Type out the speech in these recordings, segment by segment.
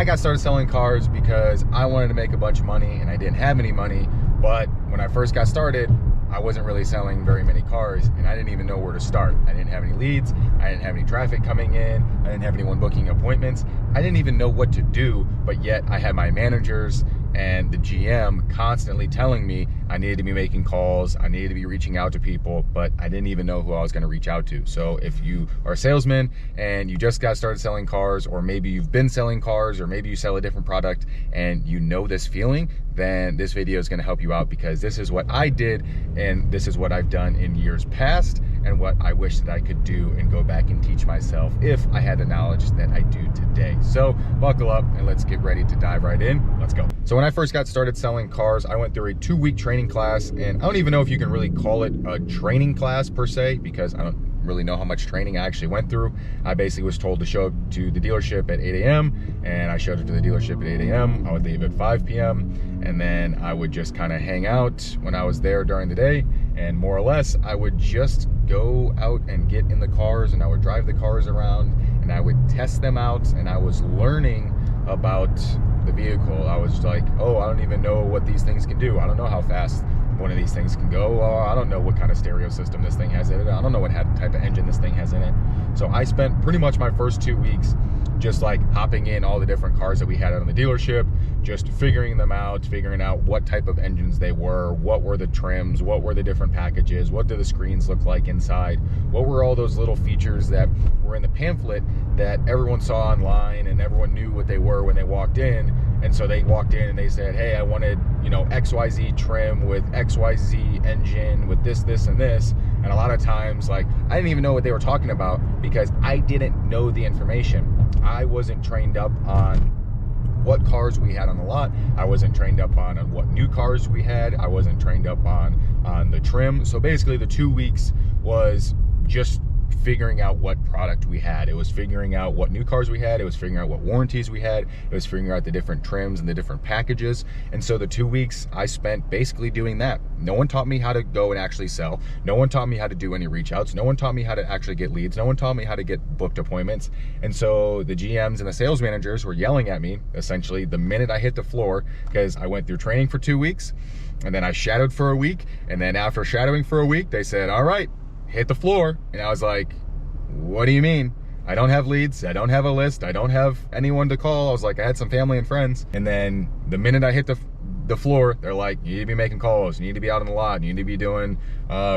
got started selling cars because I wanted to make a bunch of money and I didn't have any money. But when I first got started, I wasn't really selling very many cars and I didn't even know where to start. I didn't have any leads. I didn't have any traffic coming in. I didn't have anyone booking appointments. I didn't even know what to do, but yet I had my managers and the GM constantly telling me I needed to be making calls, I needed to be reaching out to people, but I didn't even know who I was going to reach out to. So if you are a salesman and you just got started selling cars, or maybe you've been selling cars, or maybe you sell a different product and you know this feeling, then this video is going to help you out, because this is what I did and this is what I've done in years past and what I wish that I could do and go back and teach myself if I had the knowledge that I do today. So buckle up and let's get ready to dive right in. Let's go. So when I first got started selling cars, I went through a 2-week training class, and I don't even know if you can really call it a training class per se, because I don't really know how much training I actually went through. I basically was told to show up to the dealership at 8 a.m. and I showed up to the dealership at 8 a.m. I would leave at 5 p.m. and then I would just kind of hang out when I was there during the day, and more or less I would just go out and get in the cars and I would drive the cars around and I would test them out, and I was learning about the vehicle. I was like, oh, I don't even know what these things can do. I don't know how fast one of these things can go. I don't know what kind of stereo system this thing has in it. I don't know what type of engine this thing has in it. So I spent pretty much my first 2 weeks just like hopping in all the different cars that we had on the dealership, just figuring them out, figuring out what type of engines they were, what were the trims, what were the different packages, what do the screens look like inside, what were all those little features that were in the pamphlet that everyone saw online and everyone knew what they were when they walked in. And so they walked in and they said, hey, I wanted, you know, XYZ trim with XYZ engine with this, this, and this. And a lot of times, like, I didn't even know what they were talking about because I didn't know the information. I wasn't trained up on what cars we had on the lot. I wasn't trained up on what new cars we had. I wasn't trained up on the trim. So basically the 2 weeks was just figuring out what product we had. It was figuring out what new cars we had. It was figuring out what warranties we had. It was figuring out the different trims and the different packages. And so the 2 weeks I spent basically doing that. No one taught me how to go and actually sell. No one taught me how to do any reach outs. No one taught me how to actually get leads. No one taught me how to get booked appointments. And so the GMs and the sales managers were yelling at me essentially the minute I hit the floor, because I went through training for 2 weeks and then I shadowed for a week. And then after shadowing for a week, they said, all right, hit the floor. And I was like, what do you mean? I don't have leads. I don't have a list. I don't have anyone to call. I was like, I had some family and friends. And then the minute I hit the floor, they're like, you need to be making calls. You need to be out on the lot. You need to be doing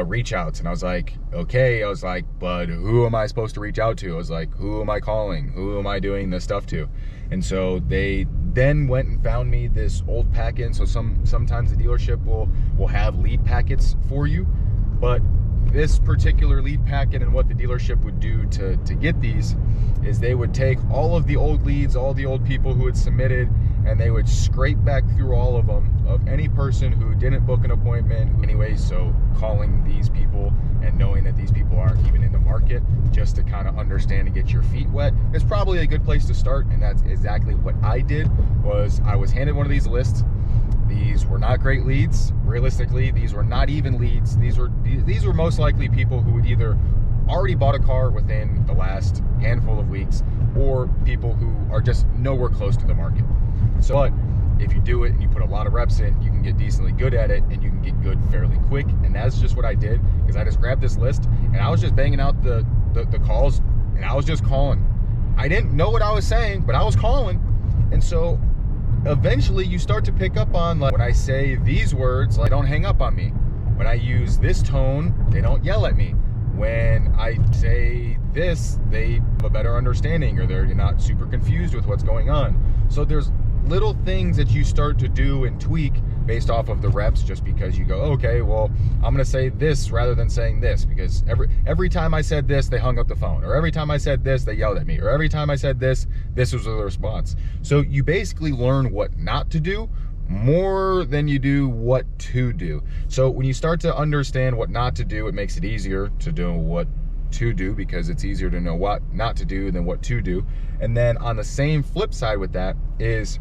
reach outs. And I was like, okay. I was like, but who am I supposed to reach out to? I was like, who am I calling? Who am I doing this stuff to? And so they then went and found me this old packet. So sometimes the dealership will have lead packets for you, but this particular lead packet and what the dealership would do to get these is they would take all of the old leads, all the old people who had submitted, and they would scrape back through all of them of any person who didn't book an appointment anyway. So calling these people and knowing that these people aren't even in the market, just to kind of understand and get your feet wet, is probably a good place to start. And that's exactly what I did. Was I was handed one of these lists. These were not great leads. Realistically, these were not even leads. These were most likely people who had either already bought a car within the last handful of weeks, or people who are just nowhere close to the market. So, but if you do it and you put a lot of reps in, you can get decently good at it and you can get good fairly quick. And that's just what I did, because I just grabbed this list and I was just banging out the calls, and I was just calling. I didn't know what I was saying, but I was calling. And so eventually you start to pick up on, like, when I say these words, like, don't hang up on me. When I use this tone, they don't yell at me. When I say this, they have a better understanding, or they're not super confused with what's going on. So there's little things that you start to do and tweak based off of the reps, just because you go, okay, well, I'm gonna say this rather than saying this, because every time I said this, they hung up the phone, or every time I said this, they yelled at me, or every time I said this was the response. So you basically learn what not to do more than you do what to do. So when you start to understand what not to do, it makes it easier to do what to do, because it's easier to know what not to do than what to do. And then on the same flip side with that is,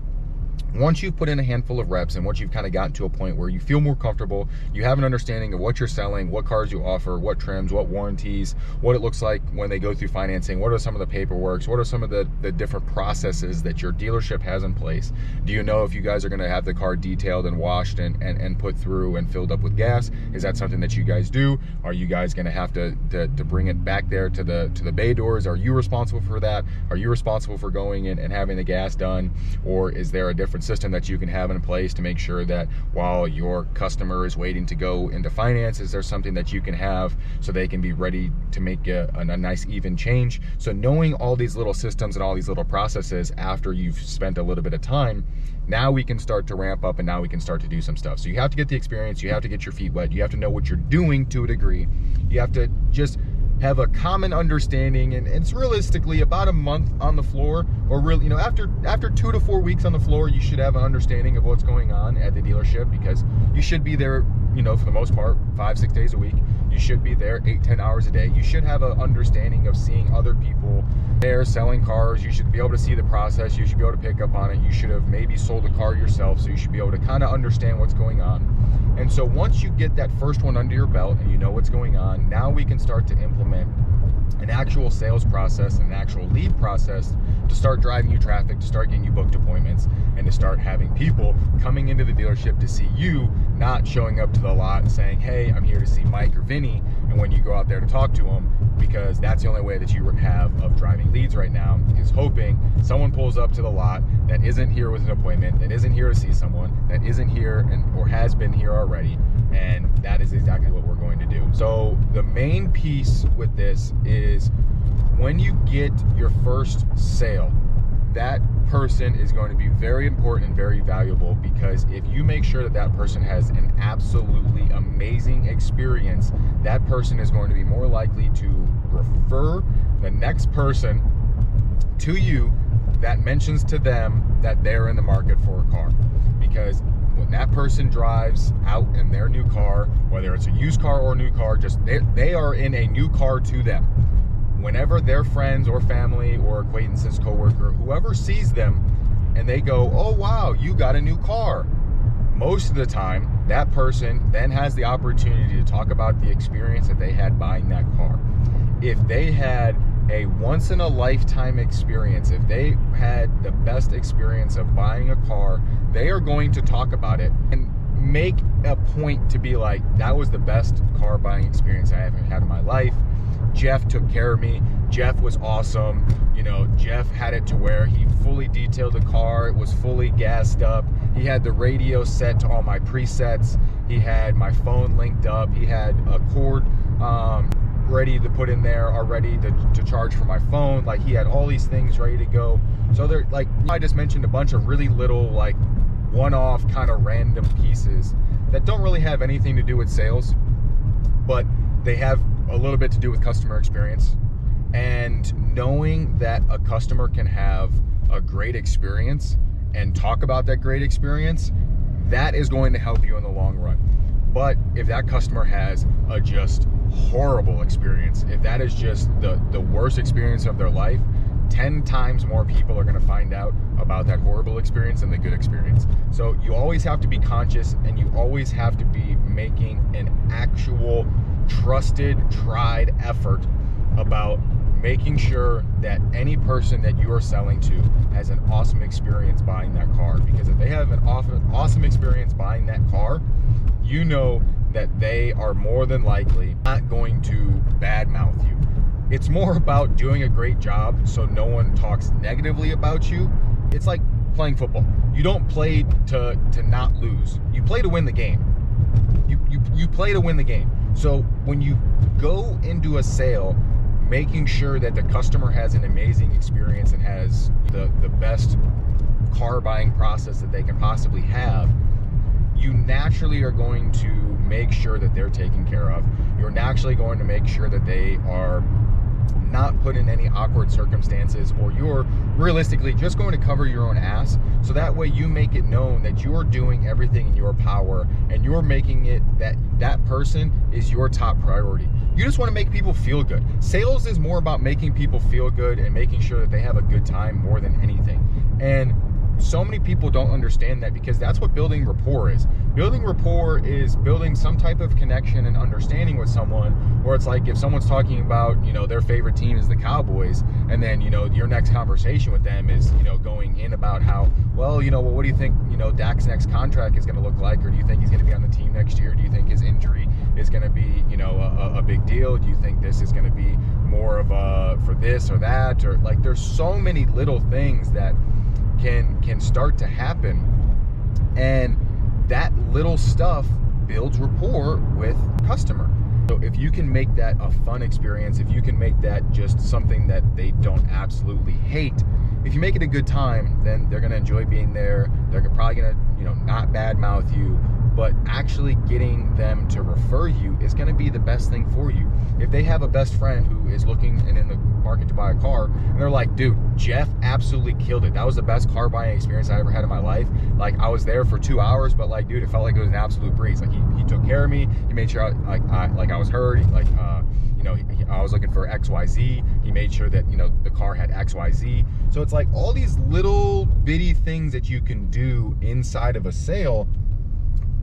Once you've put in a handful of reps and once you've kind of gotten to a point where you feel more comfortable, you have an understanding of what you're selling, what cars you offer, what trims, what warranties, what it looks like when they go through financing, what are some of the paperworks, what are some of the different processes that your dealership has in place. Do you know if you guys are going to have the car detailed and washed and put through and filled up with gas? Is that something that you guys do? Are you guys going to have to bring it back there to the bay doors? Are you responsible for that? Are you responsible for going in and having the gas done? Or is there a different system that you can have in place to make sure that while your customer is waiting to go into finance, is there something that you can have so they can be ready to make a nice even change? So knowing all these little systems and all these little processes after you've spent a little bit of time, now we can start to ramp up and now we can start to do some stuff. So you have to get the experience, you have to get your feet wet, you have to know what you're doing to a degree. You have to just have a common understanding, and it's realistically about a month on the floor, or really, after 2 to 4 weeks on the floor, you should have an understanding of what's going on at the dealership, because you should be there, for the most part, 5-6 days a week. You should be there 8-10 hours a day. You should have an understanding of seeing other people there selling cars. You should be able to see the process. You should be able to pick up on it. You should have maybe sold a car yourself, so you should be able to kind of understand what's going on. And so once you get that first one under your belt and you know what's going on, now we can start to implement an actual sales process, an actual lead process to start driving you traffic, to start getting you booked appointments, and to start having people coming into the dealership to see you, not showing up to the lot and saying, hey, I'm here to see Mike or Vinny, and when you go out there to talk to them, because that's the only way that you have of driving leads right now, is hoping someone pulls up to the lot that isn't here with an appointment, that isn't here to see someone, that isn't here or has been here already, and that is exactly what we're going to do. So the main piece with this is when you get your first sale, that person is going to be very important and very valuable, because if you make sure that that person has an absolutely amazing experience, that person is going to be more likely to refer the next person to you that mentions to them that they're in the market for a car. Because when that person drives out in their new car, whether it's a used car or a new car, just they are in a new car to them. Whenever their friends or family or acquaintances, coworker, whoever sees them and they go, oh wow, you got a new car, most of the time that person then has the opportunity to talk about the experience that they had buying that car. If they had a once in a lifetime experience, if they had the best experience of buying a car, they are going to talk about it and make a point to be like, that was the best car buying experience I ever had in my life. Jeff took care of me. Jeff was awesome. Jeff had it to where he fully detailed the car. It was fully gassed up. He had the radio set to all my presets. He had my phone linked up. He had a cord ready to put in there already to charge for my phone. Like, he had all these things ready to go. So they're like, I just mentioned a bunch of really little, like, one-off kind of random pieces that don't really have anything to do with sales, but they have a little bit to do with customer experience. And knowing that a customer can have a great experience and talk about that great experience, that is going to help you in the long run. But if that customer has a just horrible experience, if that is just the worst experience of their life, 10 times more people are going to find out about that horrible experience than the good experience. So you always have to be conscious, and you always have to be making an actual trusted, tried effort about making sure that any person that you are selling to has an awesome experience buying that car. Because if they have an awesome experience buying that car, you know that they are more than likely not going to badmouth you. It's more about doing a great job so no one talks negatively about you. It's like playing football. You don't play to not lose. You play to win the game. You play to win the game. So when you go into a sale, making sure that the customer has an amazing experience and has the best car buying process that they can possibly have, you naturally are going to make sure that they're taken care of. You're naturally going to make sure that they are not put in any awkward circumstances, or you're realistically just going to cover your own ass. So that way you make it known that you're doing everything in your power, and you're making it that person is your top priority. You just want to make people feel good. Sales is more about making people feel good and making sure that they have a good time more than anything. And so many people don't understand that, because that's what building rapport is. Building rapport is building some type of connection and understanding with someone, or it's like if someone's talking about, you know, their favorite team is the Cowboys, and then, you know, your next conversation with them is, you know, going in about how, well, you know, well, what do you think, you know, Dak's next contract is going to look like, or do you think he's going to be on the team next year? Do you think his injury is going to be, you know, a big deal? Do you think this is going to be more of a for this or that? Or like, there's so many little things that can start to happen, and that little stuff builds rapport with customer. So if you can make that a fun experience, if you can make that just something that they don't absolutely hate, if you make it a good time, then they're going to enjoy being there. They're probably going to, you know, not badmouth you, but actually getting them to refer you is going to be the best thing for you. If they have a best friend who is looking and in the market to buy a car, and they're like, dude, Jeff absolutely killed it. That was the best car buying experience I ever had in my life. Like, I was there for 2 hours, but like, dude, it felt like it was an absolute breeze. Like, he took care of me. He made sure I was heard. Like, you know, I was looking for XYZ. He made sure that, you know, the car had XYZ. So it's like all these little bitty things that you can do inside of a sale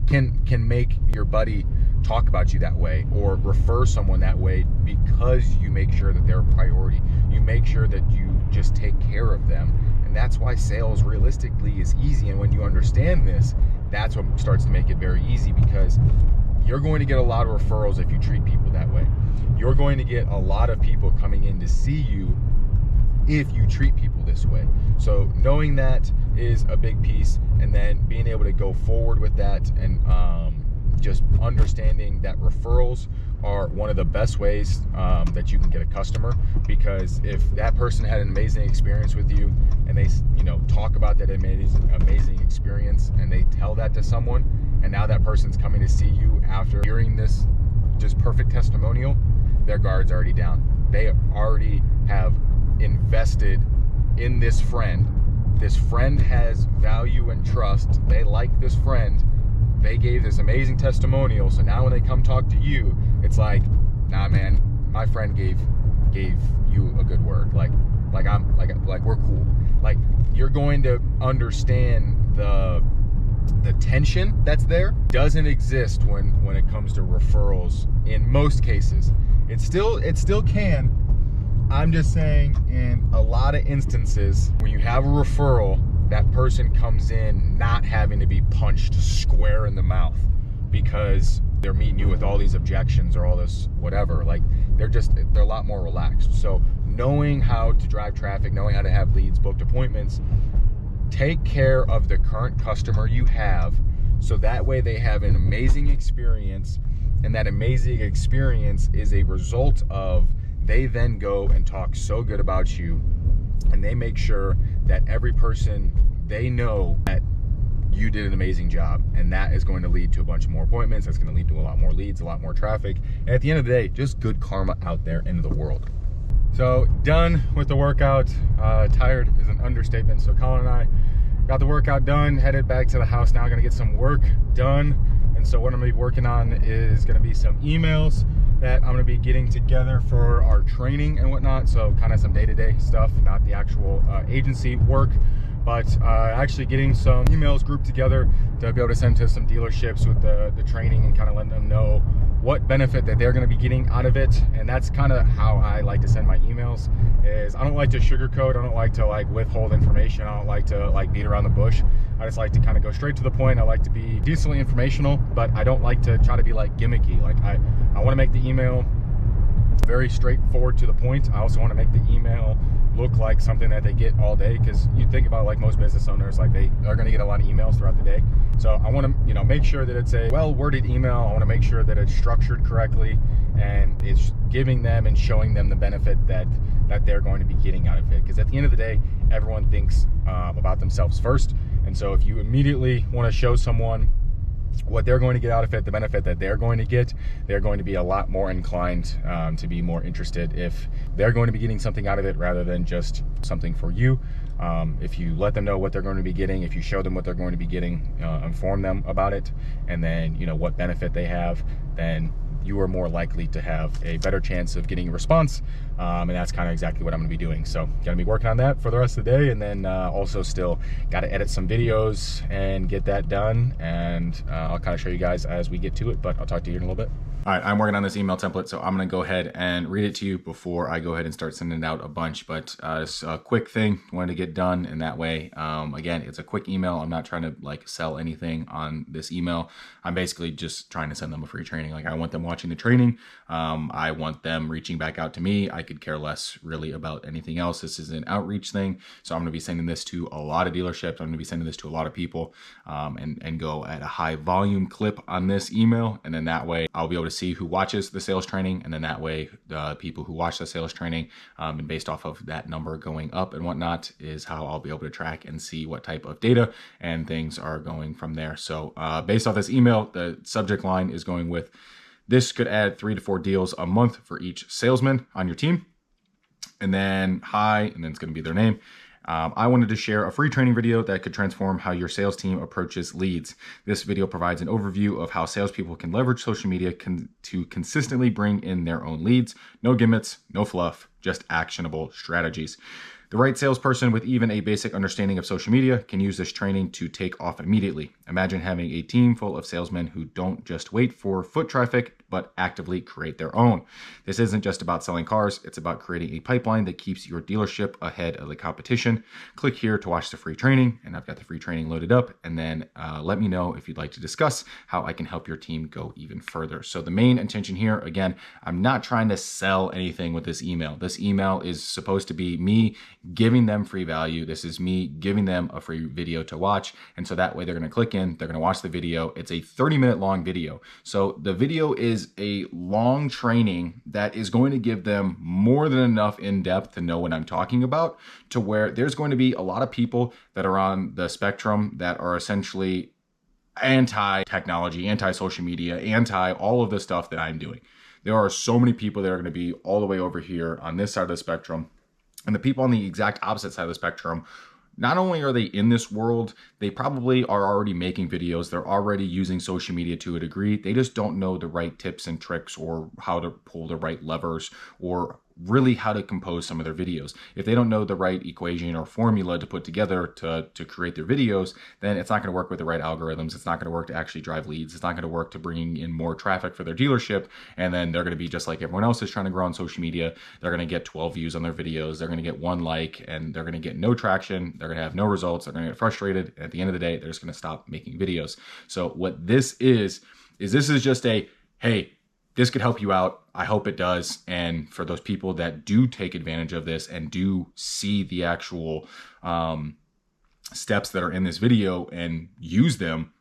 can make your buddy talk about you that way, or refer someone that way, because you make sure that they're a priority. You make sure that you just take care of them. And that's why sales realistically is easy. And when you understand this, that's what starts to make it very easy, because you're going to get a lot of referrals if you treat people that way. You're going to get a lot of people coming in to see you if you treat people this way. So knowing that is a big piece, and then being able to go forward with that, and just understanding that referrals are one of the best ways that you can get a customer. Because if that person had an amazing experience with you, and they, you know, talk about that amazing experience, and they tell that to someone, and now that person's coming to see you after hearing this just perfect testimonial, their guard's already down. They already have invested in this friend. This friend has value and trust. They like this friend. They gave this amazing testimonial. So now when they come talk to you, it's like, nah, man, my friend gave you a good word. Like we're cool. Like, you're going to understand the tension that's there doesn't exist when it comes to referrals in most cases. It still can. I'm just saying, in a lot of instances, when you have a referral, that person comes in not having to be punched square in the mouth because they're meeting you with all these objections or all this whatever. Like, they're a lot more relaxed. So knowing how to drive traffic, knowing how to have leads, booked appointments, take care of the current customer you have, so that way they have an amazing experience, and that amazing experience is a result of they then go and talk so good about you, and they make sure that every person, they know that you did an amazing job, and that is going to lead to a bunch more appointments. That's going to lead to a lot more leads, a lot more traffic, and at the end of the day, just good karma out there into the world. So done with the workout. Tired is an understatement. So Colin and I got the workout done, headed back to the house now. Gonna get some work done. And so what I'm gonna be working on is gonna be some emails that I'm gonna be getting together for our training and whatnot. So kind of some day-to-day stuff, not the actual agency work, but actually getting some emails grouped together to be able to send to some dealerships with the training, and kind of letting them know what benefit that they're going to be getting out of it. And that's kind of how I like to send my emails. Is I don't like to sugarcoat. I don't like to like withhold information. I don't like to like beat around the bush. I just like to kind of go straight to the point. I like to be decently informational, but I don't like to try to be like gimmicky. Like I want to make the email very straightforward to the point. I also want to make the email look like something that they get all day, because you think about like most business owners, like they are going to get a lot of emails throughout the day. So I want to, you know, make sure that it's a well-worded email. I want to make sure that it's structured correctly, and it's giving them and showing them the benefit that they're going to be getting out of it. Because at the end of the day, everyone thinks about themselves first. And so if you immediately want to show someone what they're going to get out of it, the benefit that they're going to get, they're going to be a lot more inclined to be more interested if they're going to be getting something out of it rather than just something for you. If you let them know what they're going to be getting, if you show them what they're going to be getting, inform them about it, and then, you know, what benefit they have, then you are more likely to have a better chance of getting a response. And that's kind of exactly what I'm gonna be doing. So gonna be working on that for the rest of the day, and then also still gotta edit some videos and get that done. And I'll kind of show you guys as we get to it, but I'll talk to you in a little bit. All right, I'm working on this email template, so I'm gonna go ahead and read it to you before I go ahead and start sending out a bunch. But it's a quick thing, wanted to get done, and that way, again, it's a quick email. I'm not trying to like sell anything on this email. I'm basically just trying to send them a free training. Like, I want them watching the training. I want them reaching back out to me. I could care less really about anything else. This is an outreach thing, so I'm gonna be sending this to a lot of dealerships. I'm gonna be sending this to a lot of people, and go at a high volume clip on this email, and then that way I'll be able to see who watches the sales training, and then that way the people who watch the sales training, and based off of that number going up and whatnot, is how I'll be able to track and see what type of data and things are going from there. So based off this email, the subject line is going with, this could add 3 to 4 deals a month for each salesman on your team. And then hi, and then it's going to be their name. I wanted to share a free training video that could transform how your sales team approaches leads. This video provides an overview of how salespeople can leverage social media to consistently bring in their own leads. No gimmicks, no fluff, just actionable strategies. The right salesperson with even a basic understanding of social media can use this training to take off immediately. Imagine having a team full of salesmen who don't just wait for foot traffic, but actively create their own. This isn't just about selling cars, it's about creating a pipeline that keeps your dealership ahead of the competition. Click here to watch the free training, and I've got the free training loaded up, and then let me know if you'd like to discuss how I can help your team go even further. So the main intention here, again, I'm not trying to sell anything with this email. This email is supposed to be me giving them free value. This is me giving them a free video to watch, and so that way they're gonna click in, they're gonna watch the video. It's a 30-minute long video. So the video is a long training that is going to give them more than enough in depth to know what I'm talking about, to where there's going to be a lot of people that are on the spectrum that are essentially anti-technology, anti-social media, anti all of the stuff that I'm doing. There are so many people that are going to be all the way over here on this side of the spectrum, and the people on the exact opposite side of the spectrum, not only are they in this world, they probably are already making videos. They're already using social media to a degree. They just don't know the right tips and tricks, or how to pull the right levers, or really how to compose some of their videos. If they don't know the right equation or formula to put together to create their videos, then it's not going to work with the right algorithms. It's not going to work to actually drive leads. It's not going to work to bring in more traffic for their dealership. And then they're going to be just like everyone else is trying to grow on social media. They're going to get 12 views on their videos. They're going to get 1 like, and they're going to get no traction. They're going to have no results. They're going to get frustrated. And at the end of the day, they're just going to stop making videos. So what this is this is just a, hey, this could help you out. I hope it does. And for those people that do take advantage of this and do see the actual steps that are in this video and use them,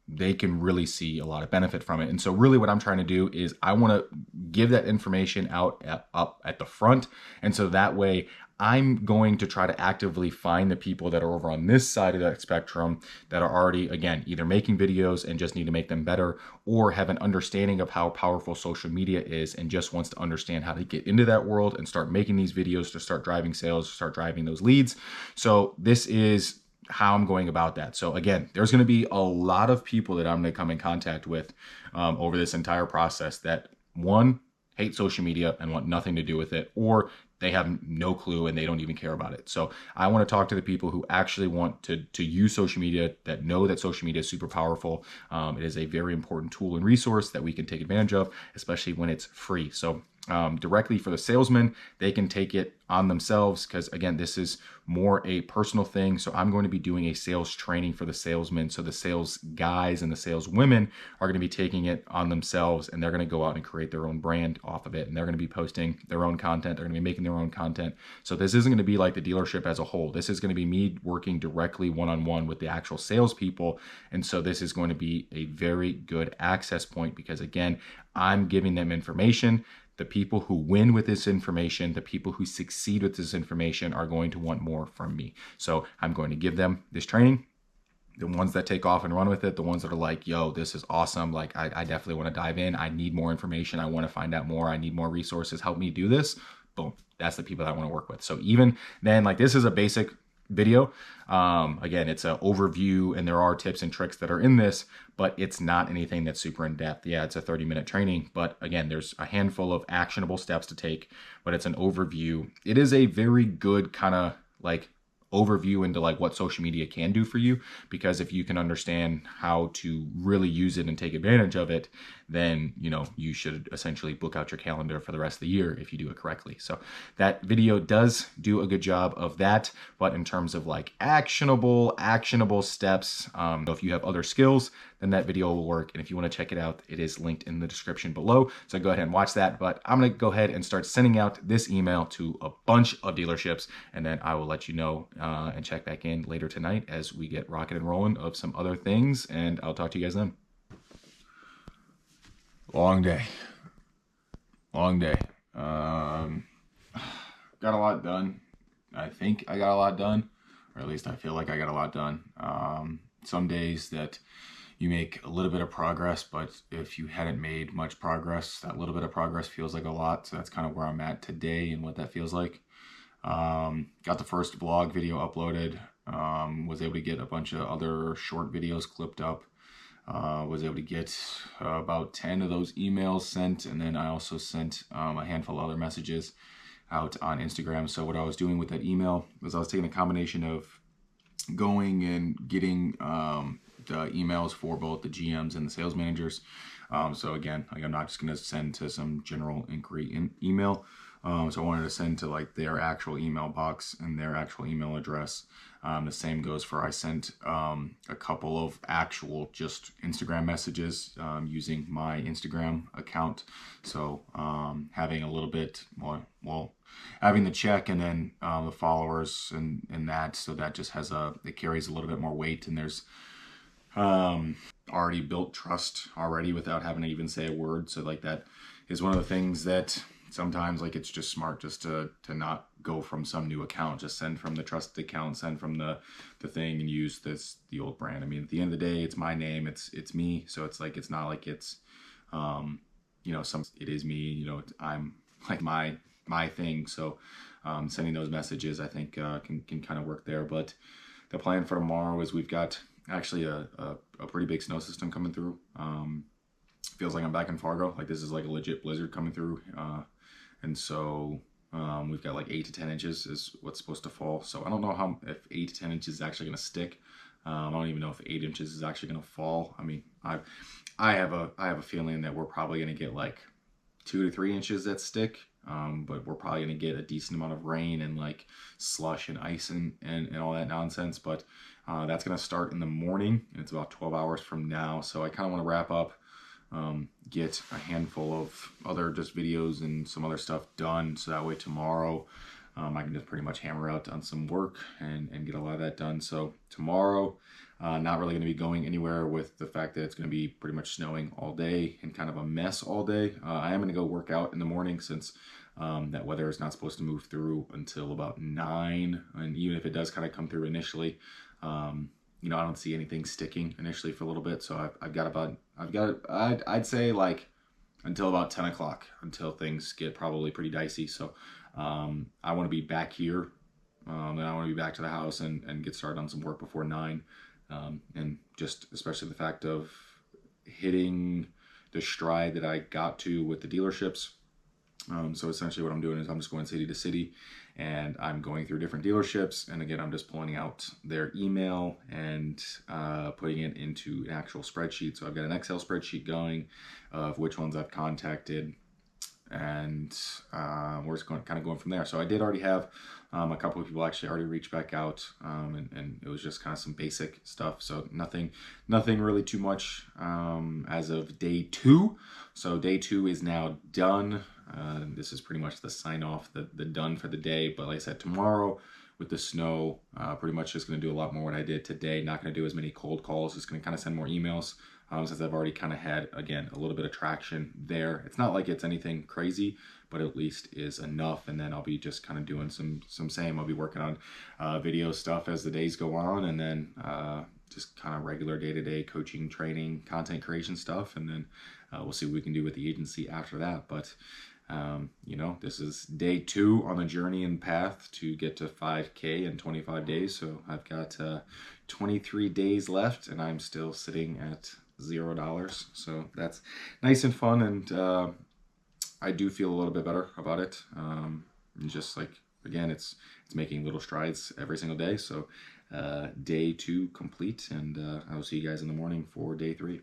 they can really see a lot of benefit from it. And so really what I'm trying to do is I want to give that information out up at the front. And so that way I'm going to try to actively find the people that are over on this side of that spectrum that are already, again, either making videos and just need to make them better, or have an understanding of how powerful social media is and just wants to understand how to get into that world and start making these videos to start driving sales, start driving those leads. So this is how I'm going about that. So again, there's going to be a lot of people that I'm going to come in contact with over this entire process that, one, hate social media and want nothing to do with it, or they have no clue and they don't even care about it. So I want to talk to the people who actually want to use social media, that know that social media is super powerful. It is a very important tool and resource that we can take advantage of, especially when it's free. So directly for the salesman, they can take it on themselves, because again, this is more a personal thing. So I'm going to be doing a sales training for the salesmen. So the sales guys and the sales women are going to be taking it on themselves, and they're going to go out and create their own brand off of it. And they're going to be posting their own content. They're going to be making their own content. So this isn't going to be like the dealership as a whole. This is going to be me working directly one-on-one with the actual salespeople. And so this is going to be a very good access point, because again, I'm giving them information. The people who win with this information, the people who succeed with this information, are going to want more from me. So I'm going to give them this training. The ones that take off and run with it, the ones that are like, yo, this is awesome. Like, I definitely want to dive in. I need more information. I want to find out more. I need more resources. Help me do this. Boom. That's the people that I want to work with. So even then, like, this is a basic video. Again, it's an overview and there are tips and tricks that are in this, but it's not anything that's super in depth. Yeah, it's a 30-minute training, but again, there's a handful of actionable steps to take, but it's an overview. It is a very good kind of like overview into like what social media can do for you, because if you can understand how to really use it and take advantage of it, then you should essentially book out your calendar for the rest of the year if you do it correctly. So that video does do a good job of that, but in terms of like actionable steps, if you have other skills, then that video will work. And if you want to check it out, it is linked in the description below, so go ahead and watch that. But I'm going to go ahead and start sending out this email to a bunch of dealerships, and then I will let you know and check back in later tonight as we get rocking and rolling of some other things, and I'll talk to you guys then. Long day. Got a lot done. I think I got a lot done, or at least I feel like I got a lot done. Some days that you make a little bit of progress, but if you hadn't made much progress, that little bit of progress feels like a lot. So that's kind of where I'm at today and what that feels like. Got the first vlog video uploaded. Was able to get a bunch of other short videos clipped up. Was able to get about 10 of those emails sent, and then I also sent a handful of other messages out on Instagram. So what I was doing with that email was I was taking a combination of going and getting the emails for both the GMs and the sales managers. So again, like I'm not just going to send to some general inquiry email. So I wanted to send to like their actual email box and their actual email address. The same goes for I sent a couple of actual just Instagram messages using my Instagram account. So having a little bit more, well, having the check and then the followers and that, so that just has it carries a little bit more weight, and there's already built trust already without having to even say a word. So like that is one of the things that sometimes like it's just smart just to not go from some new account, just send from the trusted account, send from the thing, and use the old brand. I mean, at the end of the day, it's my name, it's me. So it's like, it's not like it's it is me, I'm like my thing. So sending those messages, I think can kind of work there. But the plan for tomorrow is we've got actually a pretty big snow system coming through. Feels like I'm back in Fargo. Like this is like a legit blizzard coming through. And so we've got like 8 to 10 inches is what's supposed to fall. So I don't know if 8 to 10 inches is actually going to stick. I don't even know if 8 inches is actually going to fall. I mean, I have a feeling that we're probably going to get like 2 to 3 inches that stick. But we're probably going to get a decent amount of rain and like slush and ice and all that nonsense. But that's going to start in the morning, and it's about 12 hours from now. So I kind of want to wrap up, get a handful of other just videos and some other stuff done, so that way tomorrow I can just pretty much hammer out on some work and get a lot of that done. So tomorrow, not really going to be going anywhere with the fact that it's going to be pretty much snowing all day and kind of a mess all day. I am going to go work out in the morning, since that weather is not supposed to move through until about 9, and even if it does kind of come through initially, I don't see anything sticking initially for a little bit. So I'd say like until about 10 o'clock, until things get probably pretty dicey. So I want to be back here, and I want to be back to the house and get started on some work before 9. And just especially the fact of hitting the stride that I got to with the dealerships. So essentially what I'm doing is I'm just going city to city, and I'm going through different dealerships. And again, I'm just pulling out their email and putting it into an actual spreadsheet. So I've got an Excel spreadsheet going of which ones I've contacted, and we're just kind of going from there. So I did already have a couple of people actually already reached back out, and it was just kind of some basic stuff. So nothing really too much as of day 2. So day 2 is now done. This is pretty much the sign off, the done for the day. But like I said, tomorrow with the snow, pretty much just going to do a lot more what I did today. Not going to do as many cold calls. Just going to kind of send more emails, since I've already kind of had, again, a little bit of traction there. It's not like it's anything crazy, but at least is enough. And then I'll be just kind of doing some same. I'll be working on video stuff as the days go on, and then just kind of regular day-to-day coaching, training, content creation stuff. And then we'll see what we can do with the agency after that. But You know, this is day 2 on the journey and path to get to 5K in 25 days. So I've got 23 days left, and I'm still sitting at $0. So that's nice and fun, and I do feel a little bit better about it. And just like, again, it's making little strides every single day. So day 2 complete, and I will see you guys in the morning for day 3.